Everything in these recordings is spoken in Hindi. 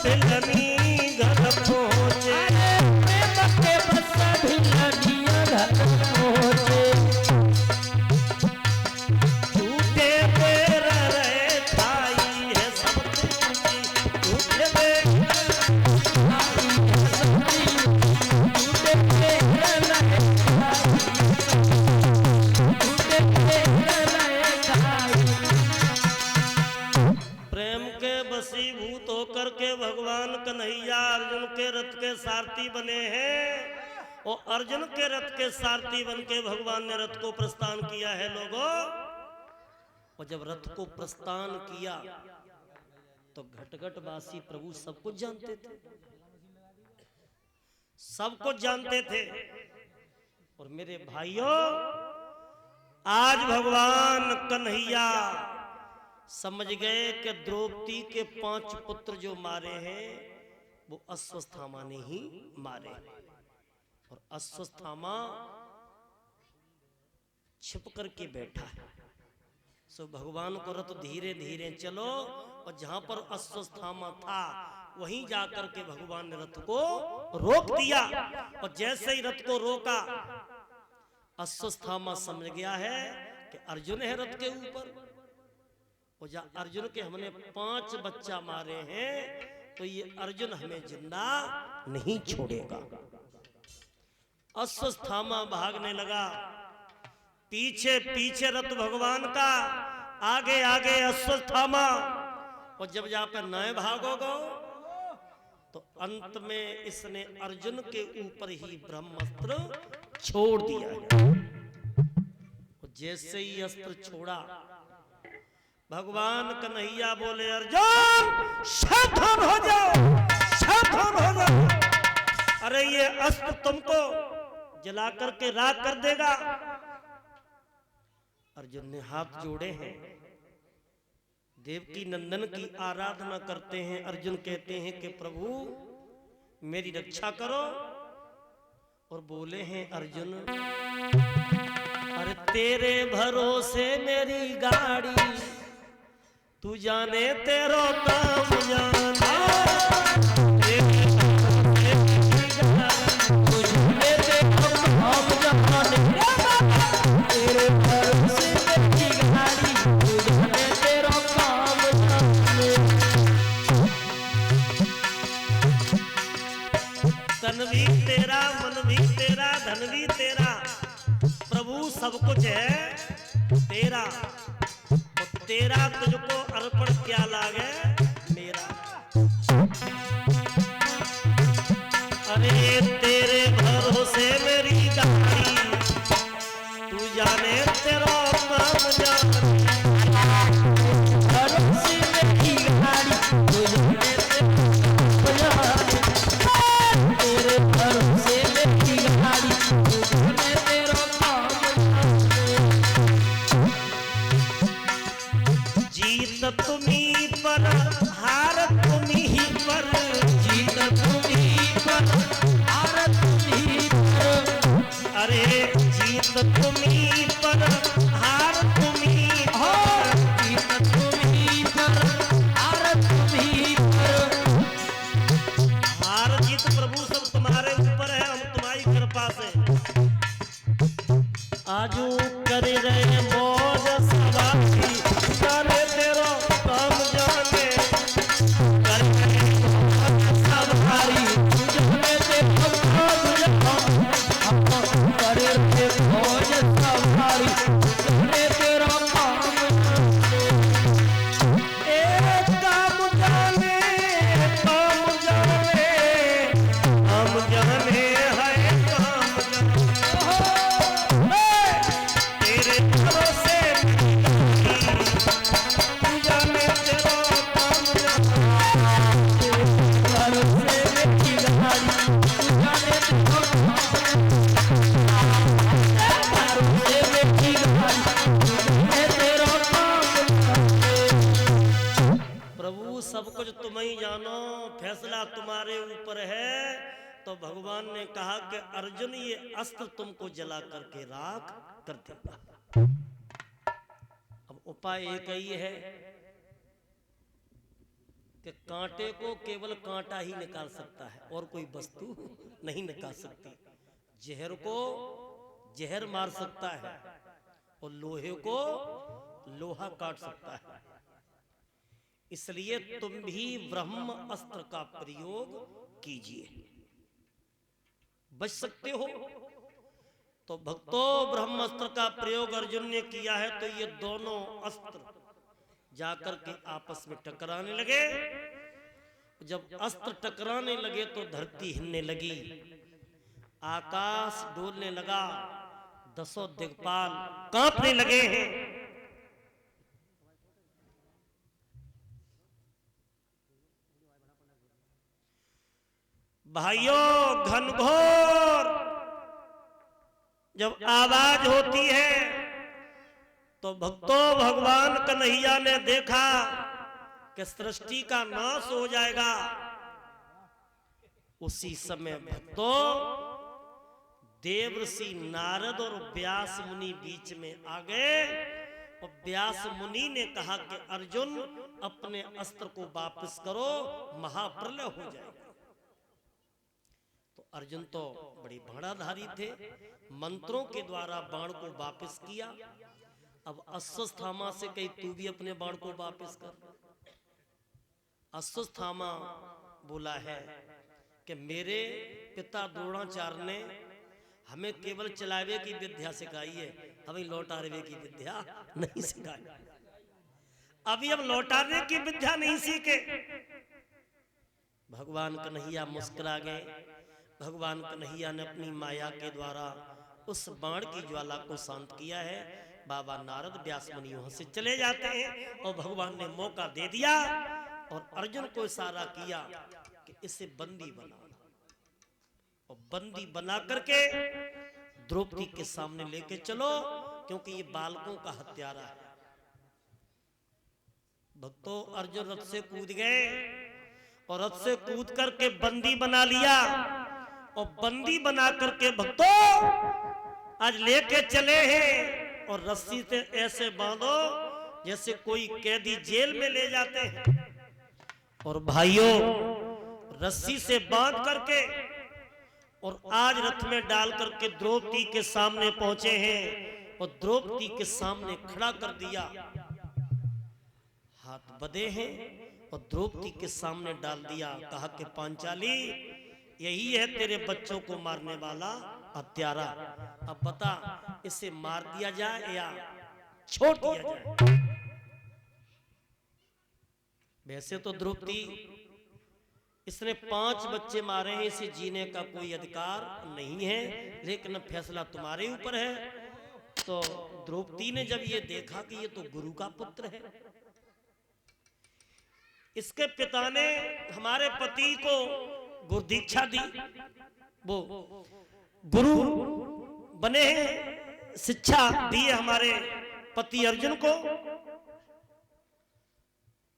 भिलनी घर पहुँचे, प्रेम के बस भिलनिया घर पहुँचे। झूठे बेर रहे ठाई है सब तुझी, झूठे बेर प्रेम के वशीभूत होकर के भगवान कन्हैया अर्जुन के रथ के सारथी बने हैं और अर्जुन के रथ के सारथी बन के भगवान ने रथ को प्रस्थान किया है लोगों। और जब रथ को प्रस्थान किया तो घटघटवासी प्रभु सब कुछ जानते थे, सब कुछ जानते थे। और मेरे भाइयों, आज भगवान कन्हैया समझ गए कि द्रौपदी के 5 पुत्र जो मारे हैं वो अश्वत्थामा ने ही मारे हैं। और अश्वत्थामा छिप करके बैठा है। सो भगवान को रथ धीरे धीरे चलो, और जहां पर अश्वत्थामा था वहीं जाकर के भगवान ने रथ को रोक दिया। और जैसे ही रथ को रोका, अश्वत्थामा समझ गया है कि अर्जुन है रथ के ऊपर, और जा अर्जुन के हमने 5 बच्चा मारे हैं तो ये अर्जुन हमें जिंदा नहीं छोड़ेगा। अश्वत्थामा भागने लगा, पीछे पीछे रथ भगवान का, आगे आगे अश्वत्थामा। और जब जहां पर नए भागोगे तो अंत में इसने अर्जुन के ऊपर ही ब्रह्मास्त्र छोड़ दिया है। और जैसे ही अस्त्र छोड़ा, भगवान कन्हैया बोले, अर्जुन सावधान हो जाओ, सावधान हो जाओ। अरे ये अस्त्र तुमको जला करके राख कर देगा। अर्जुन ने हाथ जोड़े हैं, देवकी नंदन की आराधना करते हैं। अर्जुन कहते हैं कि प्रभु मेरी रक्षा करो। और बोले हैं अर्जुन, अरे तेरे भरोसे मेरी गाड़ी, तू जाने तेरो काम जाने, तेरे भरोसे मेरी गाड़ी, तू जाने तेरो काम जाने। तन भी तेरा, मन भी तेरा, धन भी तेरा, प्रभु सब कुछ है तेरा। तेरा तुझको अर्पण क्या लागे मेरा। अरे तेरे भरोसे मेरी गाड़ी, तू जाने तेरा काम जाने, भरोसे मेरी गाड़ी, तू जाने तेरो काम जाने। तेरे भरोसे मेरी गाड़ी, तू जाने तेरो काम जाने। जीत तुम्ही पर, हार तुम्ही पर, जीत तुम्ही पर, हार तुम्ही पर। अरे जीत तुम्ही पर, हार तुम्ही और जीत तुम्ही पर, हार तुम्ही पर। हार जीत प्रभु सब तुम्हारे ऊपर है, हम तुम्हारी कृपा से आजू कर रहे मौज सवारी, जाने तेरा काम जाने, कर रहे मौज सवारी, जाने तेरो काम जाने। हम करे थे फौज सवारी, जाने तेरो काम जाने। एक काम जाने, काम जाने, हम जाने है काम जाने। तेरे भरोसे तू जाने तेरा काम जाने। भरोसे मेरी गाड़ी, तू जाने तेरो काम जाने। भरोसे मेरी गाड़ी, तू जाने तेरो काम जाने। प्रभु सब कुछ तुम ही जानो, फैसला तुम्हारे ऊपर है। तो भगवान ने कहा कि अर्जुन ये अस्त्र तुमको जला करके राख कर देगा। अब उपाय एक ही है, कि कांटे को केवल कांटा ही निकाल सकता है और कोई वस्तु नहीं निकाल सकती। जहर को जहर मार सकता है और लोहे को लोहा काट सकता है। इसलिए तुम भी ब्रह्म अस्त्र का प्रयोग कीजिए, बच सकते हो। तो भक्तों, ब्रह्मास्त्र का प्रयोग अर्जुन ने किया है, तो ये दोनों अस्त्र जाकर के आपस में टकराने लगे। जब अस्त्र टकराने लगे तो धरती हिलने लगी, आकाश डोलने लगा, दसों दिक्पाल कांपने लगे हैं। भाइयों, घनघोर जब आवाज होती है तो भक्तों, भगवान कन्हैया ने देखा कि सृष्टि का नाश हो जाएगा। उसी समय भक्तों, देवर्षि नारद और व्यास मुनि बीच में आ गए और व्यास मुनि ने कहा कि अर्जुन, अपने अस्त्र को वापस करो, महाप्रलय हो जाएगा। तो अर्जुन तो बड़ी भाणाधारी थे, मंत्रों के द्वारा बाण को वापस किया। अब अश्वत्थामा से कही, तू भी अपने बाण को वापस कर। अश्वत्थामा बोला है कि मेरे पिता द्रोणाचार्य ने हमें केवल चलावे की विद्या सिखाई है, हमें लौटारवे की विद्या नहीं सिखाई। अभी हम लौटारवे की विद्या नहीं सीखे। भगवान कन्हैया मुस्कुरा गए। भगवान कन्हैया ने अपनी माया के द्वारा उस बाण की ज्वाला को शांत किया है। बाबा नारद व्यास मुनि वहां से चले जाते हैं और भगवान ने मौका दे दिया और अर्जुन को इशारा किया कि इसे बंदी बनाओ, और बंदी बना करके द्रौपदी के सामने लेके चलो, क्योंकि ये बालकों का हत्यारा है। भक्तों, अर्जुन रथ से कूद गए और रथ से कूद करके बंदी बना लिया, और बंदी बना करके भक्तों आज लेके चले हैं। और रस्सी से ऐसे बांधो जैसे कोई कैदी जेल में ले जाते हैं। और भाइयों, रस्सी से बांध करके और आज रथ में डाल करके द्रौपदी के सामने पहुंचे हैं और द्रौपदी के सामने खड़ा कर दिया। हाथ बंधे हैं और द्रौपदी के सामने डाल दिया। कहा कि पांचाली, यही है तेरे बच्चों को मारने वाला हत्यारा। अब बता, इसे मार दिया जाए या छोड़ दिया जाए? वैसे तो द्रौपदी, इसने 5 बच्चे मारे हैं, इसे जीने का कोई अधिकार नहीं है, लेकिन फैसला तुम्हारे ऊपर है। तो द्रौपदी ने जब ये देखा कि ये तो गुरु का पुत्र है, इसके पिता ने हमारे पति को गुरु दीक्षा दी, वो गुरु बने हैं, शिक्षा दी है हमारे पति अर्जुन को।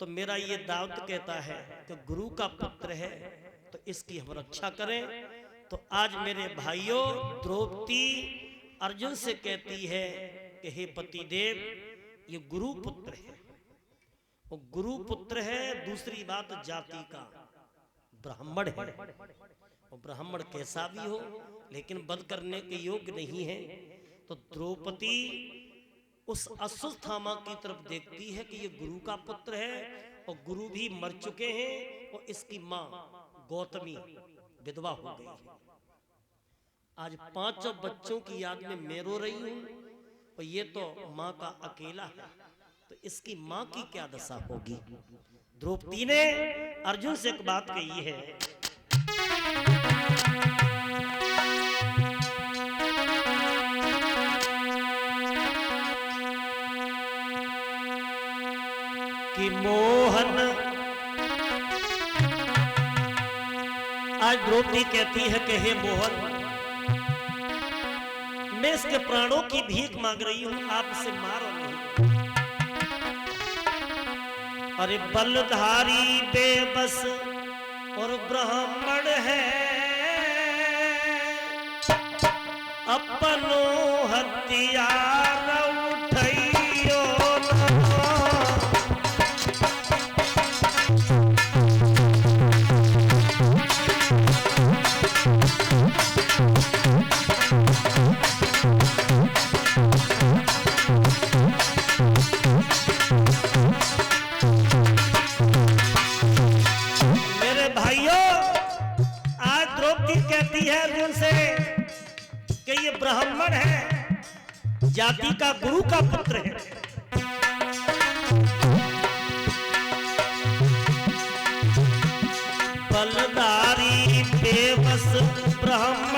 तो मेरा ये दावत कहता है कि गुरु का पुत्र है तो इसकी हम रक्षा करें। तो आज मेरे भाइयों, द्रौपदी अर्जुन से कहती है कि हे पति देव, ये गुरु पुत्र है, वो गुरु पुत्र है। दूसरी बात, जाति का ब्राह्मण है, और ब्राह्मण कैसा भी हो लेकिन वध करने के योग्य नहीं है। तो द्रौपदी उस अश्वत्थामा की तरफ देखती है कि ये गुरु का पुत्र है, और गुरु भी मर चुके हैं, और इसकी माँ गौतमी विधवा हो गई है। आज 5 बच्चों की याद में मैं रो रही हूं, और ये तो माँ का अकेला है, तो इसकी माँ की क्या दशा होगी? द्रौपदी ने अर्जुन से एक बात कही है कि मोहन, आज द्रौपदी कहती है कि हे मोहन, मैं इसके प्राणों की भीख मांग रही हूं, आप इसे मारो नहीं। अरे बलधारी बेबस और ब्राह्मण है, अपनो हथियार उठैयो न। भाइयों, आज द्रौपदी कहती है अर्जुन से कि ये ब्राह्मण है, जाति का गुरु का पुत्र है। बलधारी बेबस ब्राह्मण